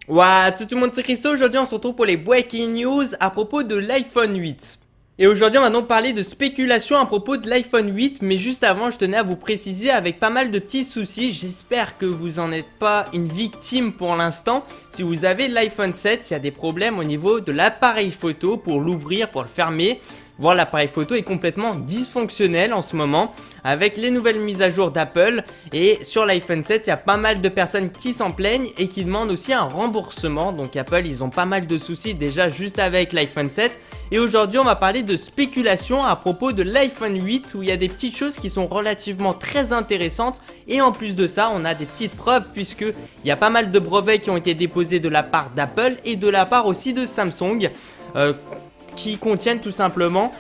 Salut tout le monde, c'est Christo. Aujourd'hui on se retrouve pour les breaking news à propos de l'iPhone 8. Et aujourd'hui on va donc parler de spéculation à propos de l'iPhone 8. Mais juste avant je tenais à vous préciser avec pas mal de petits soucis. J'espère que vous en êtes pas une victime pour l'instant. Si vous avez l'iPhone 7, il y a des problèmes au niveau de l'appareil photo pour l'ouvrir, pour le fermer. Voir l'appareil photo est complètement dysfonctionnel en ce moment avec les nouvelles mises à jour d'Apple. Et sur l'iPhone 7 il y a pas mal de personnes qui s'en plaignent et qui demandent aussi un remboursement. Donc Apple ils ont pas mal de soucis déjà juste avec l'iPhone 7. Et aujourd'hui on va parler de spéculation à propos de l'iPhone 8 où il y a des petites choses qui sont relativement très intéressantes. Et en plus de ça on a des petites preuves puisque il y a pas mal de brevets qui ont été déposés de la part d'Apple et de la part aussi de Samsung. Qui contiennent tout simplement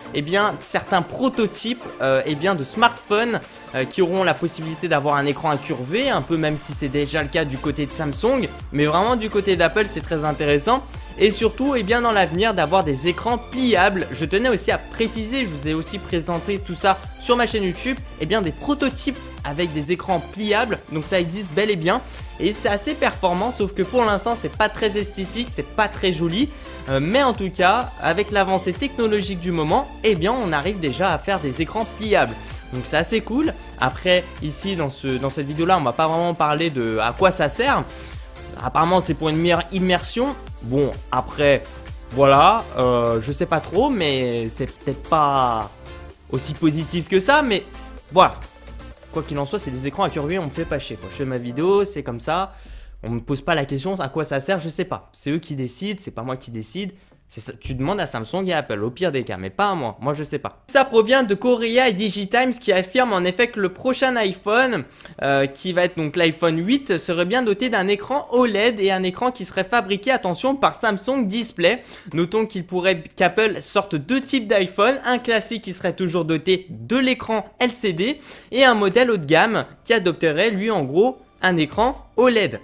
certains prototypes de smartphones qui auront la possibilité d'avoir un écran incurvé, un peu même si c'est déjà le cas du côté de Samsung, mais vraiment du côté d'Apple c'est très intéressant. Et surtout dans l'avenir d'avoir des écrans pliables. Je tenais aussi à préciser, je vous ai aussi présenté tout ça sur ma chaîne YouTube, des prototypes avec des écrans pliables, donc ça existe bel et bien. Et c'est assez performant, sauf que pour l'instant c'est pas très esthétique, c'est pas très joli. Mais en tout cas, avec l'avancée technologique du moment, on arrive déjà à faire des écrans pliables. Donc c'est assez cool. Après, ici dans cette vidéo là, on va pas vraiment parler de à quoi ça sert. Apparemment c'est pour une meilleure immersion. Bon après voilà, je sais pas trop, mais c'est peut-être pas aussi positif que ça, mais voilà. Quoi qu'il en soit, c'est des écrans incurvés, on me fait pas chier quoi. Je fais ma vidéo, c'est comme ça. On me pose pas la question à quoi ça sert, je sais pas. C'est eux qui décident, c'est pas moi qui décide. Ça, tu demandes à Samsung et à Apple, au pire des cas, mais pas à moi. Moi, je sais pas. Ça provient de Korea et Digitimes qui affirment en effet que le prochain iPhone, qui va être donc l'iPhone 8, serait bien doté d'un écran OLED et un écran qui serait fabriqué, attention, par Samsung Display. Notons qu'Apple sorte deux types d'iPhone, un classique qui serait toujours doté de l'écran LCD et un modèle haut de gamme qui adopterait lui en gros un écran OLED.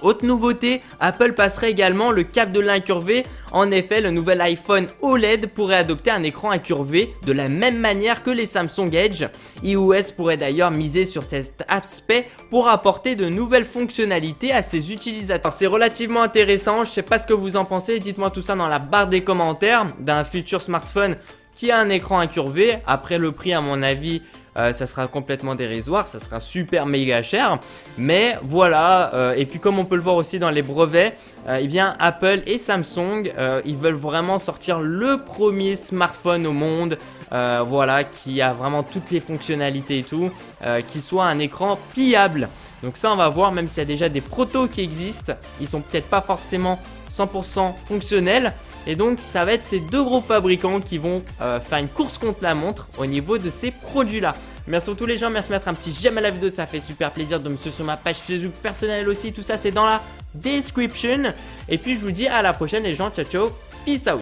Autre nouveauté, Apple passerait également le cap de l'incurvé. En effet, le nouvel iPhone OLED pourrait adopter un écran incurvé de la même manière que les Samsung Edge. iOS pourrait d'ailleurs miser sur cet aspect pour apporter de nouvelles fonctionnalités à ses utilisateurs. C'est relativement intéressant, je sais pas ce que vous en pensez, dites-moi tout ça dans la barre des commentaires d'un futur smartphone qui a un écran incurvé. Après le prix à mon avis, ça sera complètement dérisoire, ça sera super méga cher, mais voilà. Et puis comme on peut le voir aussi dans les brevets, Apple et Samsung ils veulent vraiment sortir le premier smartphone au monde, voilà, qui a vraiment toutes les fonctionnalités et tout, qui soit un écran pliable. Donc ça on va voir, même s'il y a déjà des protos qui existent, ils sont peut-être pas forcément 100% fonctionnels. Et donc ça va être ces deux gros fabricants qui vont faire une course contre la montre au niveau de ces produits là. Merci à tous les gens, merci de mettre un petit j'aime à la vidéo, ça fait super plaisir, de me suivre sur ma page Facebook personnelle aussi, tout ça c'est dans la description. Et puis je vous dis à la prochaine les gens, ciao ciao, peace out.